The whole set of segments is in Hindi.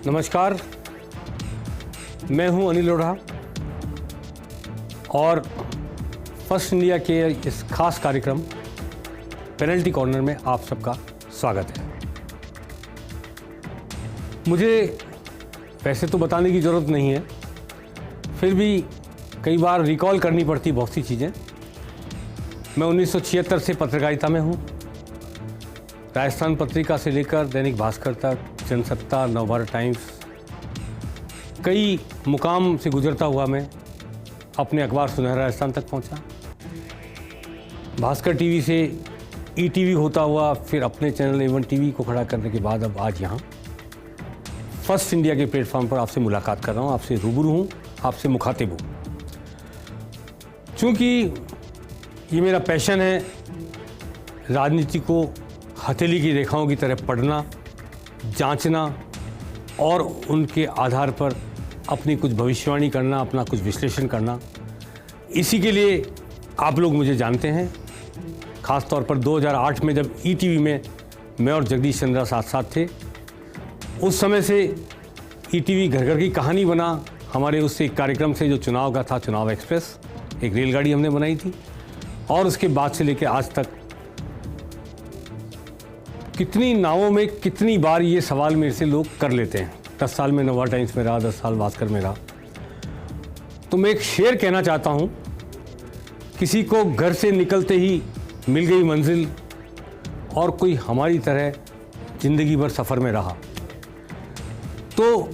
नमस्कार, मैं हूं अनिल लोढ़ा और फर्स्ट इंडिया के इस खास कार्यक्रम पेनल्टी कॉर्नर में आप सबका स्वागत है। मुझे वैसे तो बताने की ज़रूरत नहीं है, फिर भी कई बार रिकॉल करनी पड़ती बहुत सी चीज़ें। मैं 1976 से पत्रकारिता में हूँ। राजस्थान पत्रिका से लेकर दैनिक भास्कर तक, जनसत्ता, नवभारत टाइम्स, कई मुकाम से गुजरता हुआ मैं अपने अखबार सुनहरा राजस्थान तक पहुँचा। भास्कर टीवी से ईटीवी होता हुआ फिर अपने चैनल एवन टीवी को खड़ा करने के बाद अब आज यहाँ फर्स्ट इंडिया के प्लेटफॉर्म पर आपसे मुलाकात कर रहा हूँ, आपसे रूबरू हूँ, आपसे मुखातिब हूँ। चूँकि ये मेरा पैशन है, राजनीति को हथेली की रेखाओं की तरह पढ़ना, जांचना और उनके आधार पर अपनी कुछ भविष्यवाणी करना, अपना कुछ विश्लेषण करना। इसी के लिए आप लोग मुझे जानते हैं। ख़ास तौर पर 2008 में जब ईटीवी में मैं और जगदीश चंद्रा साथ साथ थे, उस समय से ईटीवी घर घर की कहानी बना। हमारे उस एक कार्यक्रम से जो चुनाव का था, चुनाव एक्सप्रेस, एक रेलगाड़ी हमने बनाई थी। और उसके बाद से लेकर आज तक कितनी नावों में कितनी बार ये सवाल मेरे से लोग कर लेते हैं। 10 साल में नवभारत टाइम्स में रहा, 10 साल भास्कर में रहा। तो मैं एक शेर कहना चाहता हूँ, किसी को घर से निकलते ही मिल गई मंजिल और कोई हमारी तरह ज़िंदगी भर सफ़र में रहा। तो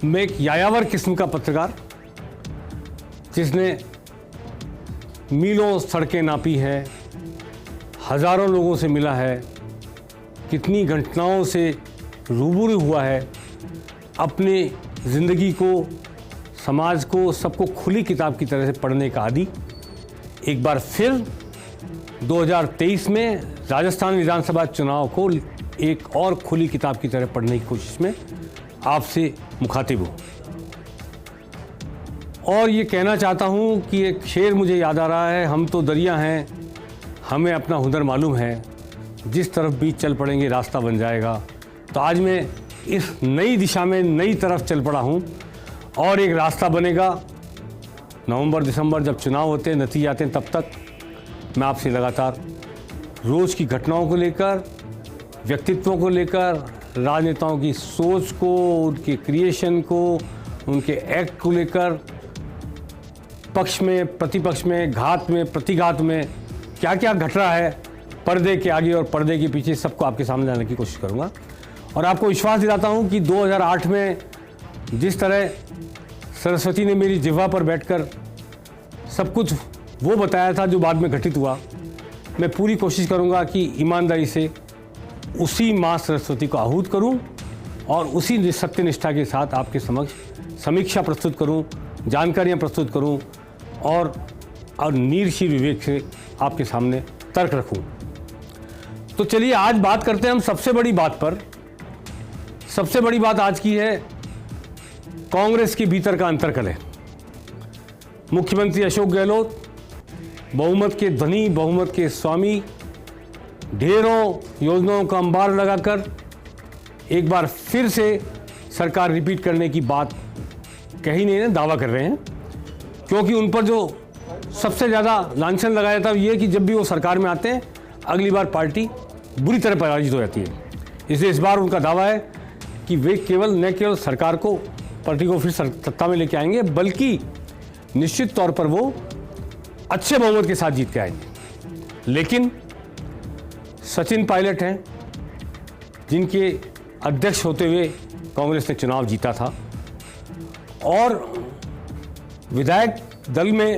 मैं एक यायावर किस्म का पत्रकार, जिसने मीलों सड़कें नापी है, हज़ारों लोगों से मिला है, कितनी घटनाओं से रूबरू हुआ है, अपने ज़िंदगी को, समाज को, सबको खुली किताब की तरह से पढ़ने का आदी, एक बार फिर 2023 में राजस्थान विधानसभा चुनाव को एक और खुली किताब की तरह पढ़ने की कोशिश में आपसे मुखातिब हूँ। और ये कहना चाहता हूँ कि एक शेर मुझे याद आ रहा है, हम तो दरिया हैं, हमें अपना हुनर मालूम है, जिस तरफ भी चल पड़ेंगे रास्ता बन जाएगा। तो आज मैं इस नई दिशा में नई तरफ चल पड़ा हूँ और एक रास्ता बनेगा। नवंबर दिसंबर जब चुनाव होते हैं, नतीजे आते हैं, तब तक मैं आपसे लगातार रोज़ की घटनाओं को लेकर, व्यक्तित्वों को लेकर, राजनेताओं की सोच को, उनके क्रिएशन को, उनके एक्ट को लेकर, पक्ष में, प्रतिपक्ष में, घात में, प्रतिघात में क्या क्या घट रहा है पर्दे के आगे और पर्दे के पीछे, सबको आपके सामने लाने की कोशिश करूंगा। और आपको विश्वास दिलाता हूं कि 2008 में जिस तरह सरस्वती ने मेरी जिह्वा पर बैठकर सब कुछ वो बताया था जो बाद में घटित हुआ, मैं पूरी कोशिश करूंगा कि ईमानदारी से उसी माँ सरस्वती को आहूत करूं और उसी सत्यनिष्ठा के साथ आपके समक्ष समीक्षा प्रस्तुत करूं, जानकारियां प्रस्तुत करूं और नीरशी विवेक से आपके सामने तर्क रखूं। तो चलिए आज बात करते हैं हम सबसे बड़ी बात पर। सबसे बड़ी बात आज की है कांग्रेस के भीतर का अंतर्कलह। मुख्यमंत्री अशोक गहलोत बहुमत के धनी, बहुमत के स्वामी, ढेरों योजनाओं का अंबार लगाकर एक बार फिर से सरकार रिपीट करने की बात कहीं नहीं, दावा कर रहे हैं। क्योंकि उन पर जो सबसे ज़्यादा लांछन लगाया था ये कि जब भी वो सरकार में आते हैं, अगली बार पार्टी बुरी तरह पराजित हो जाती है। इसलिए इस बार उनका दावा है कि वे न केवल सरकार को, पार्टी को फिर सत्ता में लेके आएंगे, बल्कि निश्चित तौर पर वो अच्छे बहुमत के साथ जीत के आएंगे। लेकिन सचिन पायलट हैं, जिनके अध्यक्ष होते हुए कांग्रेस ने चुनाव जीता था और विधायक दल में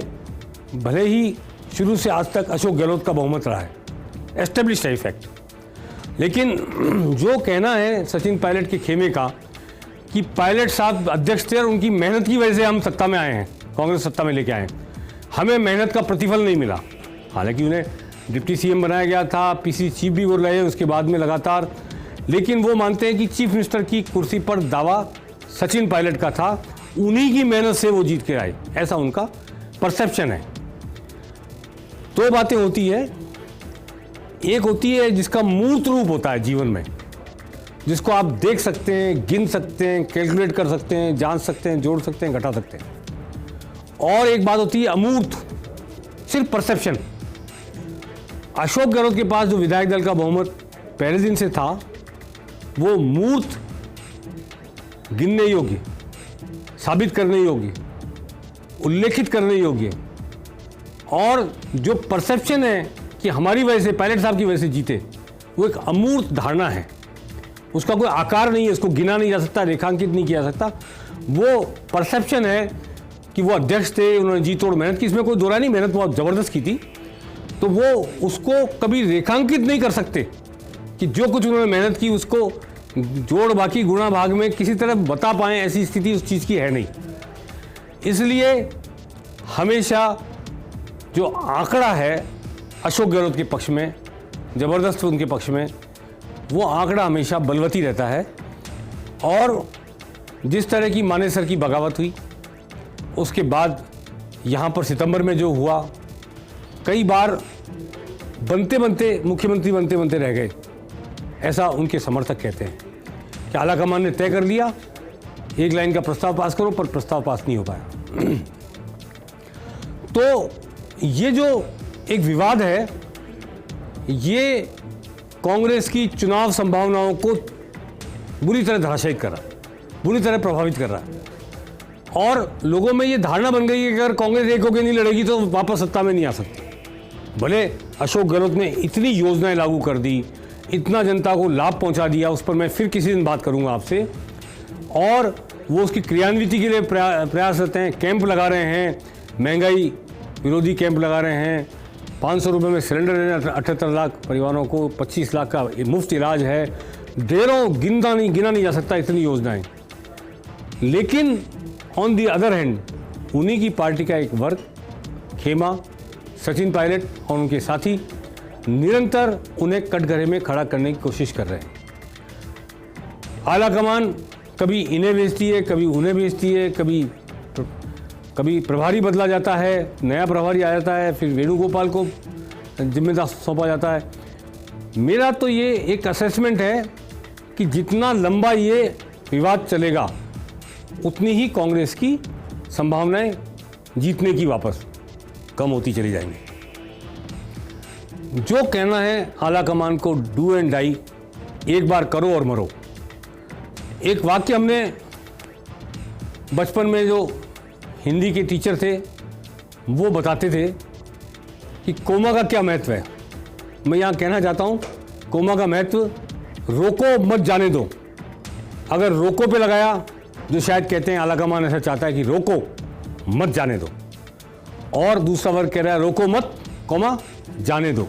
भले ही शुरू से आज तक अशोक गहलोत का बहुमत रहा है, एस्टेब्लिश्ड है फैक्ट। लेकिन जो कहना है सचिन पायलट के खेमे का कि पायलट साहब अध्यक्ष थे और उनकी मेहनत की वजह से हम सत्ता में आए हैं, कांग्रेस सत्ता में लेके आए हैं, हमें मेहनत का प्रतिफल नहीं मिला। हालांकि उन्हें डिप्टी सीएम बनाया गया था, पीसी चीफ भी वो रहे उसके बाद में लगातार, लेकिन वो मानते हैं कि चीफ मिनिस्टर की कुर्सी पर दावा सचिन पायलट का था, उन्हीं की मेहनत से वो जीत के आए, ऐसा उनका परसेप्शन है। दो बातें होती है, एक होती है जिसका मूर्त रूप होता है जीवन में, जिसको आप देख सकते हैं, गिन सकते हैं, कैलकुलेट कर सकते हैं, जान सकते हैं, जोड़ सकते हैं, घटा सकते हैं। और एक बात होती है अमूर्त, सिर्फ परसेप्शन। अशोक गहलोत के पास जो विधायक दल का बहुमत पहले दिन से था, वो मूर्त, गिनने योग्य, साबित करने योग्य, उल्लेखित करने योग्य, और जो परसेप्शन है कि हमारी वजह से, पायलट साहब की वजह से जीते, वो एक अमूर्त धारणा है। उसका कोई आकार नहीं है, उसको गिना नहीं जा सकता, रेखांकित नहीं किया जा सकता। वो परसेप्शन है कि वो अध्यक्ष थे, उन्होंने जी तोड़ मेहनत की, इसमें कोई दो राय नहीं, मेहनत बहुत ज़बरदस्त की थी। तो वो उसको कभी रेखांकित नहीं कर सकते कि जो कुछ उन्होंने मेहनत की उसको जोड़ बाकी गुणा भाग में किसी तरह बता पाएँ, ऐसी स्थिति उस चीज़ की है नहीं। इसलिए हमेशा जो आंकड़ा है अशोक गहलोत के पक्ष में, ज़बरदस्त उनके पक्ष में, वो आंकड़ा हमेशा बलवती रहता है। और जिस तरह की मानेसर की बगावत हुई, उसके बाद यहाँ पर सितंबर में जो हुआ, कई बार बनते बनते मुख्यमंत्री बनते बनते रह गए, ऐसा उनके समर्थक कहते हैं कि आलाकमान ने तय कर लिया एक लाइन का प्रस्ताव पास करो, पर प्रस्ताव पास नहीं हो पाया। तो ये जो एक विवाद है, ये कांग्रेस की चुनाव संभावनाओं को बुरी तरह धराशायित कर रहा है, बुरी तरह प्रभावित कर रहा है। और लोगों में ये धारणा बन गई है कि अगर कांग्रेस एक होकर नहीं लड़ेगी तो वापस सत्ता में नहीं आ सकती। भले अशोक गहलोत ने इतनी योजनाएं लागू कर दी, इतना जनता को लाभ पहुंचा दिया, उस पर मैं फिर किसी दिन बात करूंगा आपसे, और वो उसकी क्रियान्विति के लिए प्रयासरत हैं, कैंप लगा रहे हैं, महंगाई विरोधी कैंप लगा रहे हैं, 500 रुपये में सिलेंडर देना 78 लाख परिवारों को, 25 लाख का मुफ्त इलाज है, ढेरों गिना नहीं जा सकता इतनी योजनाएं। लेकिन ऑन दी अदर हैंड उन्हीं की पार्टी का एक वर्ग, खेमा, सचिन पायलट और उनके साथी निरंतर उन्हें कटघरे में खड़ा करने की कोशिश कर रहे हैं। आलाकमान कभी इन्हें भेजती है, कभी उन्हें भेजती है, कभी प्रभारी बदला जाता है, नया प्रभारी आ जाता है, फिर वेणुगोपाल को जिम्मेदार सौंपा जाता है। मेरा तो ये एक असेसमेंट है कि जितना लंबा ये विवाद चलेगा, उतनी ही कांग्रेस की संभावनाएं जीतने की वापस कम होती चली जाएंगी। जो कहना है आलाकमान को डू एंड डाई, एक बार करो और मरो। एक वाक्य हमने बचपन में जो हिंदी के टीचर थे वो बताते थे कि कोमा का क्या महत्व है। मैं यहाँ कहना चाहता हूँ, कोमा का महत्व रोको मत जाने दो। अगर रोको पे लगाया, जो शायद कहते हैं आलाकमान ऐसा चाहता है कि रोको मत जाने दो, और दूसरा वर्ग कह रहा है रोको मत कोमा जाने दो।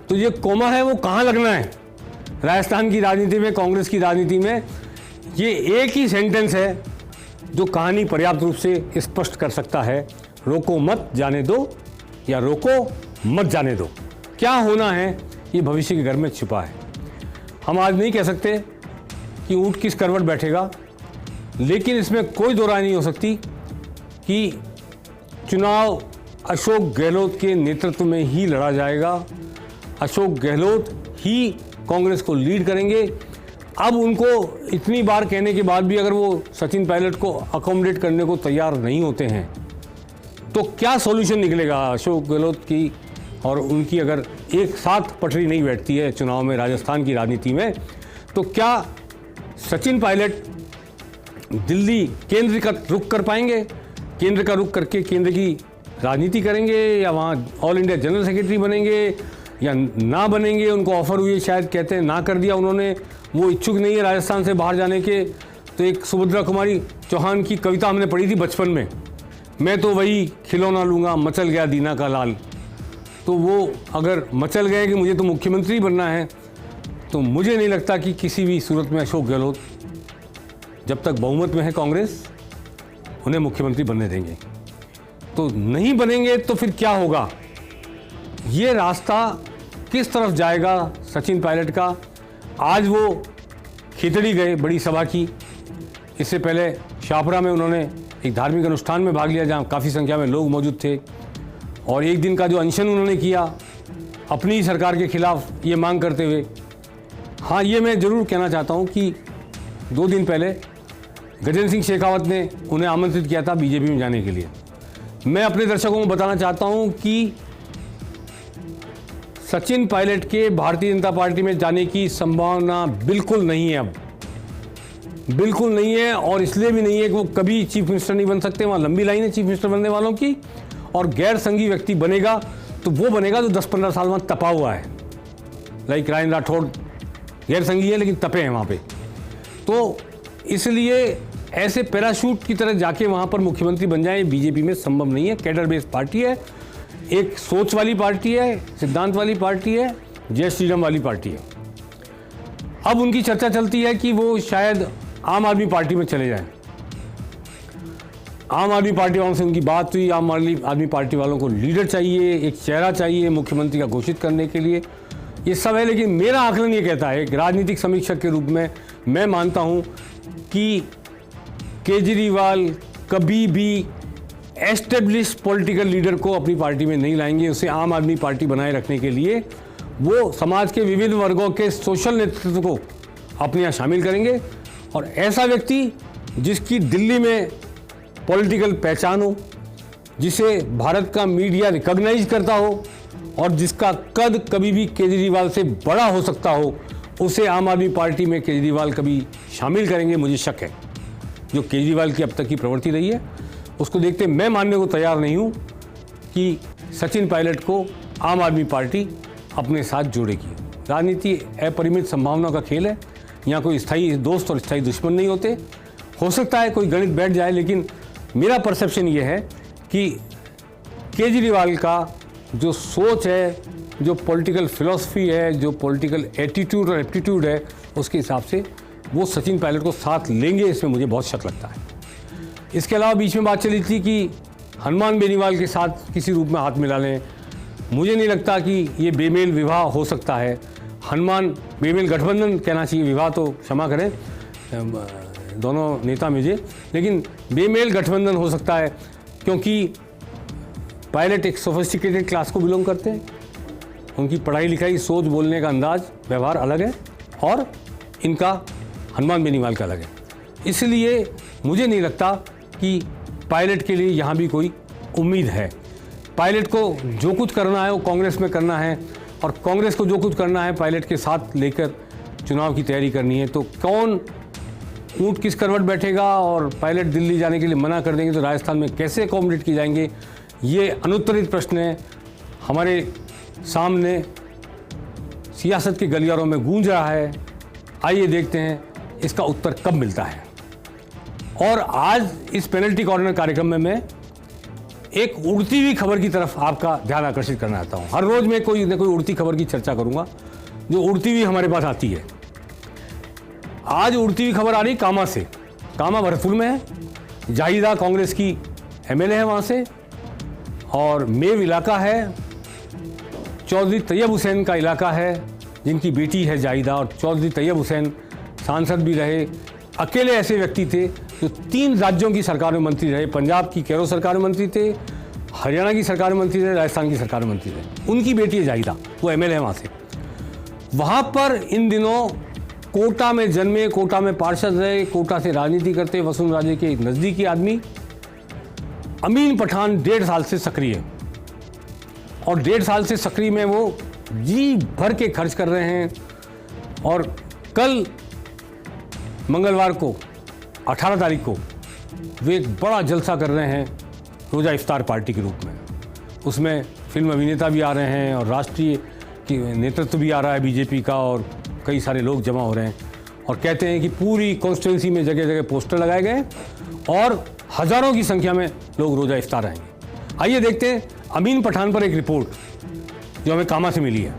तो ये कोमा है वो कहाँ लगना है? राजस्थान की राजनीति में, कांग्रेस की राजनीति में ये एक ही सेंटेंस है जो कहानी पर्याप्त रूप से स्पष्ट कर सकता है, रोको मत जाने दो या रोको मत जाने दो। क्या होना है ये भविष्य के घर में छुपा है। हम आज नहीं कह सकते कि ऊंट किस करवट बैठेगा, लेकिन इसमें कोई दो राय नहीं हो सकती कि चुनाव अशोक गहलोत के नेतृत्व में ही लड़ा जाएगा। अशोक गहलोत ही कांग्रेस को लीड करेंगे। अब उनको इतनी बार कहने के बाद भी अगर वो सचिन पायलट को अकोमोडेट करने को तैयार नहीं होते हैं, तो क्या सॉल्यूशन निकलेगा अशोक गहलोत की और उनकी? अगर एक साथ पटरी नहीं बैठती है चुनाव में, राजस्थान की राजनीति में, तो क्या सचिन पायलट दिल्ली केंद्र का रुख कर पाएंगे? केंद्र का रुख करके केंद्र की राजनीति करेंगे, या वहाँ ऑल इंडिया जनरल सेक्रेटरी बनेंगे या ना बनेंगे? उनको ऑफर हुई, शायद कहते हैं ना कर दिया उन्होंने, वो इच्छुक नहीं है राजस्थान से बाहर जाने के। तो एक सुभद्रा कुमारी चौहान की कविता हमने पढ़ी थी बचपन में, मैं तो वही खिलौना लूँगा मचल गया दीना का लाल। तो वो अगर मचल गए कि मुझे तो मुख्यमंत्री बनना है, तो मुझे नहीं लगता कि किसी भी सूरत में अशोक गहलोत, जब तक बहुमत में है कांग्रेस, उन्हें मुख्यमंत्री बनने देंगे। तो नहीं बनेंगे तो फिर क्या होगा? ये रास्ता किस तरफ जाएगा सचिन पायलट का? आज वो खिचड़ी गए, बड़ी सभा की। इससे पहले शाहपुरा में उन्होंने एक धार्मिक अनुष्ठान में भाग लिया जहाँ काफ़ी संख्या में लोग मौजूद थे, और एक दिन का जो अनशन उन्होंने किया अपनी ही सरकार के खिलाफ ये मांग करते हुए, हाँ, ये मैं ज़रूर कहना चाहता हूँ कि 2 दिन पहले गजेंद्र सिंह शेखावत ने उन्हें आमंत्रित किया था बीजेपी में जाने के लिए। मैं अपने दर्शकों को बताना चाहता हूँ कि सचिन पायलट के भारतीय जनता पार्टी में जाने की संभावना बिल्कुल नहीं है, अब बिल्कुल नहीं है। और इसलिए भी नहीं है कि वो कभी चीफ मिनिस्टर नहीं बन सकते, वहाँ लंबी लाइन है चीफ मिनिस्टर बनने वालों की। और गैर संघी व्यक्ति बनेगा तो वो बनेगा जो 10-15 साल वहाँ तपा हुआ है, लाइक रायन राठौड़ गैर संघी है लेकिन तपे हैं वहाँ पे। तो इसलिए ऐसे पैराशूट की तरह जाके वहाँ पर मुख्यमंत्री बन जाए, बीजेपी में संभव नहीं है। कैडर बेस्ड पार्टी है, एक सोच वाली पार्टी है, सिद्धांत वाली पार्टी है, जय श्री राम वाली पार्टी है। अब उनकी चर्चा चलती है कि वो शायद आम आदमी पार्टी में चले जाएं। आम आदमी पार्टी वालों से उनकी बात हुई, आम आदमी पार्टी वालों को लीडर चाहिए, एक चेहरा चाहिए मुख्यमंत्री का घोषित करने के लिए, ये सब है। लेकिन मेरा आकलन ये कहता है, एक राजनीतिक समीक्षक के रूप में मैं मानता हूँ कि केजरीवाल कभी भी एस्टेब्लिश पॉलिटिकल लीडर को अपनी पार्टी में नहीं लाएंगे। उसे आम आदमी पार्टी बनाए रखने के लिए वो समाज के विविध वर्गों के सोशल नेतृत्व को अपने यहाँ शामिल करेंगे। और ऐसा व्यक्ति जिसकी दिल्ली में पॉलिटिकल पहचान हो, जिसे भारत का मीडिया रिकॉग्नाइज करता हो और जिसका कद कभी भी केजरीवाल से बड़ा हो सकता हो, उसे आम आदमी पार्टी में केजरीवाल कभी शामिल करेंगे, मुझे शक है। जो केजरीवाल की अब तक की प्रवृत्ति रही है उसको देखते मैं मानने को तैयार नहीं हूँ कि सचिन पायलट को आम आदमी पार्टी अपने साथ जोड़ेगी। राजनीति अपरिमित संभावना का खेल है, यहाँ कोई स्थायी दोस्त और स्थायी दुश्मन नहीं होते। हो सकता है कोई गणित बैठ जाए, लेकिन मेरा परसेप्शन ये है कि केजरीवाल का जो सोच है, जो पॉलिटिकल फिलॉसफी है, जो पॉलिटिकल एटीट्यूड और एप्टीट्यूड है, उसके हिसाब से वो सचिन पायलट को साथ लेंगे, इसमें मुझे बहुत शक लगता है। इसके अलावा बीच में बात चली थी कि हनुमान बेनीवाल के साथ किसी रूप में हाथ मिला लें। मुझे नहीं लगता कि ये बेमेल विवाह हो सकता है। हनुमान बेमेल गठबंधन कहना चाहिए, विवाह तो क्षमा करें दोनों नेता मुझे, लेकिन बेमेल गठबंधन हो सकता है क्योंकि पायलट एक सोफिस्टिकेटेड क्लास को बिलोंग करते हैं। उनकी पढ़ाई लिखाई, सोच, बोलने का अंदाज, व्यवहार अलग है और इनका हनुमान बेनीवाल का अलग है। इसलिए मुझे नहीं लगता कि पायलट के लिए यहाँ भी कोई उम्मीद है। पायलट को जो कुछ करना है वो कांग्रेस में करना है और कांग्रेस को जो कुछ करना है पायलट के साथ लेकर चुनाव की तैयारी करनी है। तो कौन ऊँट किस करवट बैठेगा और पायलट दिल्ली जाने के लिए मना कर देंगे तो राजस्थान में कैसे अकोमोडेट किए जाएंगे, ये अनुत्तरित प्रश्न है हमारे सामने, सियासत के गलियारों में गूंज रहा है। आइए देखते हैं इसका उत्तर कब मिलता है। और आज इस पेनल्टी कॉर्नर कार्यक्रम में मैं एक उड़ती हुई खबर की तरफ आपका ध्यान आकर्षित करना चाहता हूँ। हर रोज मैं कोई न कोई उड़ती खबर की चर्चा करूंगा जो उड़ती हुई हमारे पास आती है। आज उड़ती हुई खबर आ रही कामा से। कामा भरतपुर में है, जाहिदा कांग्रेस की एमएलए है वहाँ से, और मेव इलाका है, चौधरी तैयब हुसैन का इलाका है जिनकी बेटी है जाहिदा, और चौधरी तैयब हुसैन सांसद भी रहे। अकेले ऐसे व्यक्ति थे जो 3 राज्यों की सरकार में मंत्री रहे। पंजाब की कैरो सरकार में मंत्री थे, हरियाणा की सरकार में मंत्री थे, राजस्थान की सरकार में मंत्री थे। उनकी बेटी है जाहिदा, वो एमएलए है वहाँ से। वहाँ पर इन दिनों कोटा में जन्मे, कोटा में पार्षद रहे, कोटा से राजनीति करते वसुंधरा राजे के नज़दीकी आदमी अमीन पठान 1.5 साल से सक्रिय है। और 1.5 साल से सक्रिय में वो जी भर के खर्च कर रहे हैं। और कल मंगलवार को 18 तारीख को वे एक बड़ा जलसा कर रहे हैं रोज़ा इफ्तार पार्टी के रूप में। उसमें फिल्म अभिनेता भी आ रहे हैं और राष्ट्रीय नेतृत्व भी आ रहा है बीजेपी का, और कई सारे लोग जमा हो रहे हैं और कहते हैं कि पूरी कॉन्स्टिट्यूंसी में जगह जगह पोस्टर लगाए गए और हज़ारों की संख्या में लोग रोज़ा इफ्तार आएंगे। आइए देखते हैं अमीन पठान पर एक रिपोर्ट जो हमें कामा से मिली है।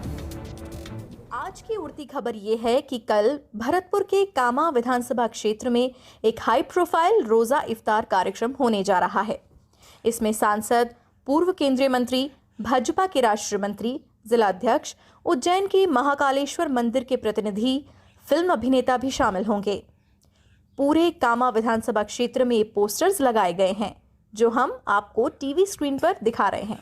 आज की उड़ती खबर ये है कि कल भरतपुर के कामा विधानसभा क्षेत्र में एक हाई प्रोफाइल रोजा इफ्तार कार्यक्रम होने जा रहा है। इसमें सांसद, पूर्व केंद्रीय मंत्री, भाजपा के राष्ट्रीय मंत्री, जिलाध्यक्ष, उज्जैन के महाकालेश्वर मंदिर के प्रतिनिधि, फिल्म अभिनेता भी शामिल होंगे। पूरे कामा विधानसभा क्षेत्र में पोस्टर्स लगाए गए हैं जो हम आपको टीवी स्क्रीन पर दिखा रहे हैं।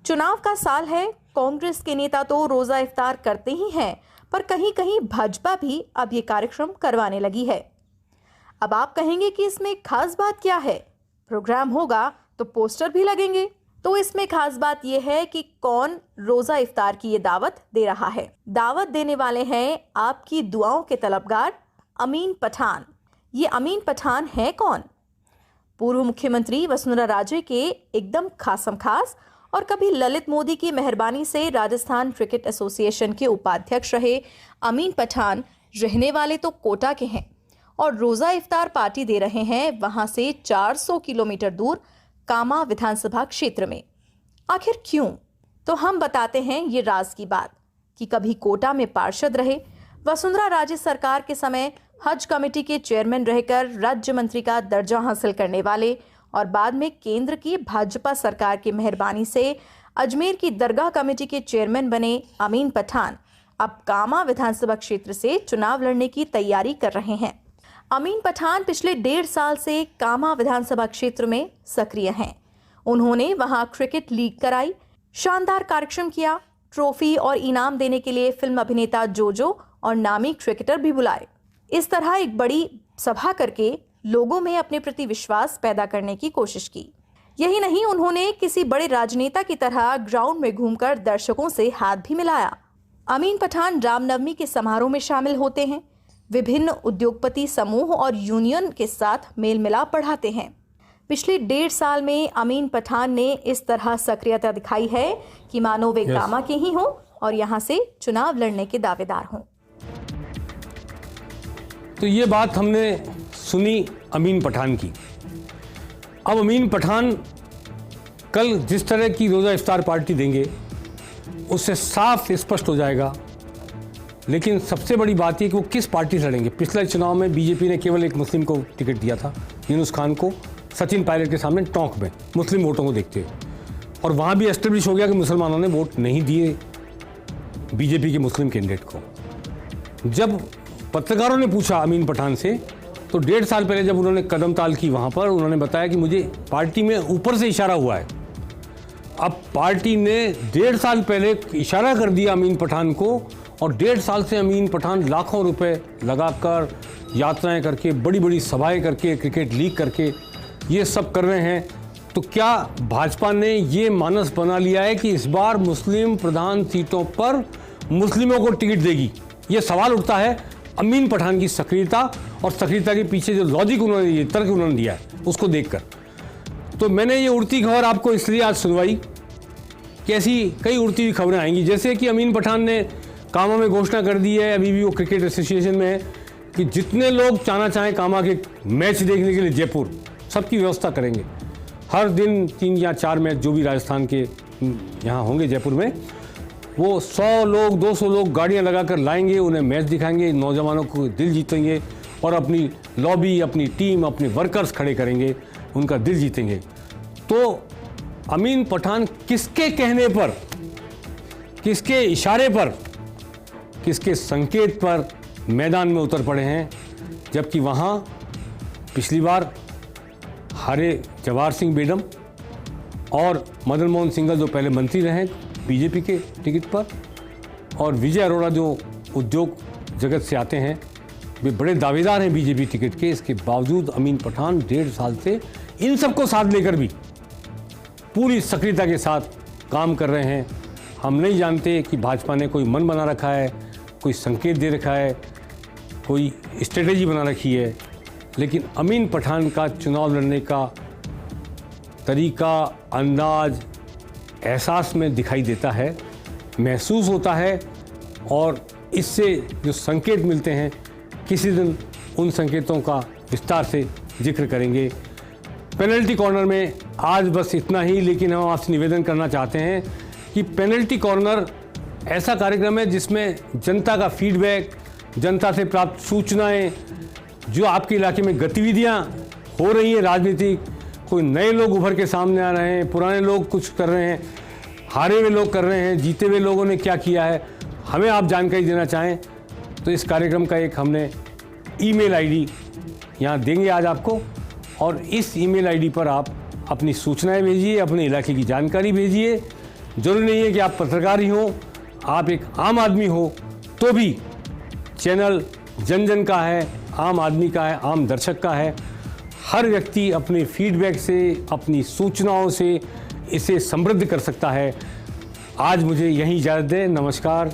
चुनाव का साल है, कांग्रेस के नेता तो रोजा इफ्तार करते ही हैं, पर कहीं कहीं भाजपा भी अब ये कार्यक्रम करवाने लगी है। अब आप कहेंगे कि इसमें खास बात क्या है? प्रोग्राम होगा तो पोस्टर भी लगेंगे। तो इसमें खास बात यह है कि कौन रोजा इफ्तार की ये दावत दे रहा है। दावत देने वाले हैं आपकी दुआओं के तलबगार अमीन पठान। ये अमीन पठान है कौन? पूर्व मुख्यमंत्री वसुंधरा राजे के एकदम खासम खास और कभी ललित मोदी की मेहरबानी से राजस्थान क्रिकेट एसोसिएशन के उपाध्यक्ष रहे अमीन पठान रहने वाले तो कोटा के हैं और रोजा इफ्तार पार्टी दे रहे हैं वहां से 400 किलोमीटर दूर कामा विधानसभा क्षेत्र में। आखिर क्यों? तो हम बताते हैं ये राज की बात कि कभी कोटा में पार्षद रहे, वसुंधरा राजे सरकार के समय हज कमेटी के चेयरमैन रहकर राज्य मंत्री का दर्जा हासिल करने वाले और बाद में केंद्र की भाजपा सरकार की मेहरबानी से अजमेर की दरगाह कमेटी के चेयरमैन बने अमीन पठान अब कामा विधानसभा क्षेत्र से चुनाव लड़ने की तैयारी कर रहे हैं। अमीन पठान पिछले 1.5 साल से कामा विधानसभा क्षेत्र में सक्रिय हैं। उन्होंने वहां क्रिकेट लीग कराई, शानदार कार्यक्रम किया, ट्रॉफी और इनाम देने के लिए फिल्म अभिनेता जोजो और नामी क्रिकेटर भी बुलाए। इस तरह एक बड़ी सभा करके लोगों में अपने प्रति विश्वास पैदा करने की कोशिश की। यही नहीं, उन्होंने किसी बड़े राजनेता की तरह ग्राउंड में घूमकर दर्शकों से हाथ भी मिलाया। अमीन पठान रामनवमी के समारोह में शामिल होते हैं, विभिन्न उद्योगपति समूह और यूनियन के साथ मेल मिलाप बढ़ाते हैं। पिछले 1.5 साल में अमीन पठान ने इस तरह सक्रियता दिखाई है कि मानो वे कामा के ही हों और यहाँ से चुनाव लड़ने के दावेदार हों। तो ये बात हमने सुनी अमीन पठान की। अब अमीन पठान कल जिस तरह की रोज़ा इफ्तार पार्टी देंगे उससे साफ स्पष्ट हो जाएगा। लेकिन सबसे बड़ी बात यह कि वो किस पार्टी से लड़ेंगे। पिछले चुनाव में बीजेपी ने केवल एक मुस्लिम को टिकट दिया था, यूनुस खान को, सचिन पायलट के सामने टोंक में मुस्लिम वोटों को देखते हुए, और वहाँ भी एस्टेब्लिश हो गया कि मुसलमानों ने वोट नहीं दिए बीजेपी के मुस्लिम कैंडिडेट को। जब पत्रकारों ने पूछा अमीन पठान से तो 1.5 साल पहले जब उन्होंने कदम ताल की वहाँ पर, उन्होंने बताया कि मुझे पार्टी में ऊपर से इशारा हुआ है। अब पार्टी ने 1.5 साल पहले इशारा कर दिया अमीन पठान को और 1.5 साल से अमीन पठान लाखों रुपए लगाकर यात्राएं करके, बड़ी बड़ी सभाएं करके, क्रिकेट लीग करके ये सब कर रहे हैं। तो क्या भाजपा ने ये मानस बना लिया है कि इस बार मुस्लिम प्रधान सीटों पर मुस्लिमों को टिकट देगी? ये सवाल उठता है अमीन पठान की सक्रियता और सक्रियता के पीछे जो लॉजिक उन्होंने, ये तर्क उन्होंने दिया है उसको देखकर। तो मैंने ये उड़ती खबर आपको इसलिए आज सुनवाई कि ऐसी कई उड़ती हुई खबरें आएंगी। जैसे कि अमीन पठान ने कामा में घोषणा कर दी है, अभी भी वो क्रिकेट एसोसिएशन में है, कि जितने लोग चाहना कामा के मैच देखने के लिए जयपुर, सबकी व्यवस्था करेंगे। हर दिन 3 या 4 मैच जो भी राजस्थान के यहाँ होंगे जयपुर में, वो 100 लोग 200 लोग गाड़ियाँ लगाकर लाएंगे, उन्हें मैच दिखाएंगे, नौजवानों को दिल जीतेंगे और अपनी लॉबी, अपनी टीम, अपने वर्कर्स खड़े करेंगे, उनका दिल जीतेंगे। तो अमीन पठान किसके कहने पर, किसके इशारे पर, किसके संकेत पर मैदान में उतर पड़े हैं, जबकि वहाँ पिछली बार हारे जवाहर सिंह बेगम और मदन मोहन सिंघल जो पहले मंत्री रहे बीजेपी के टिकट पर, और विजय अरोड़ा जो उद्योग जगत से आते हैं, वे बड़े दावेदार हैं बीजेपी टिकट के। इसके बावजूद अमीन पठान 1.5 साल से इन सबको साथ लेकर भी पूरी सक्रियता के साथ काम कर रहे हैं। हम नहीं जानते कि भाजपा ने कोई मन बना रखा है, कोई संकेत दे रखा है, कोई स्ट्रेटेजी बना रखी है, लेकिन अमीन पठान का चुनाव लड़ने का तरीका, अंदाज, एहसास में दिखाई देता है, महसूस होता है। और इससे जो संकेत मिलते हैं, किसी दिन उन संकेतों का विस्तार से जिक्र करेंगे। पेनल्टी कॉर्नर में आज बस इतना ही, लेकिन हम आपसे निवेदन करना चाहते हैं कि पेनल्टी कॉर्नर ऐसा कार्यक्रम है जिसमें जनता का फीडबैक, जनता से प्राप्त सूचनाएं, जो आपके इलाके में गतिविधियां हो रही हैं राजनीतिक, कोई नए लोग उभर के सामने आ रहे हैं, पुराने लोग कुछ कर रहे हैं, हारे हुए लोग कर रहे हैं, जीते हुए लोगों ने क्या किया है, हमें आप जानकारी देना चाहें तो इस कार्यक्रम का एक हमने ईमेल आईडी यहाँ देंगे आज आपको, और इस ईमेल आईडी पर आप अपनी सूचनाएं भेजिए, अपने इलाके की जानकारी भेजिए। जरूरी नहीं है कि आप पत्रकार ही हो, आप एक आम आदमी हो तो भी चैनल जन जन का है, आम आदमी का है, आम दर्शक का है। हर व्यक्ति अपने फीडबैक से, अपनी सूचनाओं से इसे समृद्ध कर सकता है। आज मुझे यहीं इजाज़त दें। नमस्कार।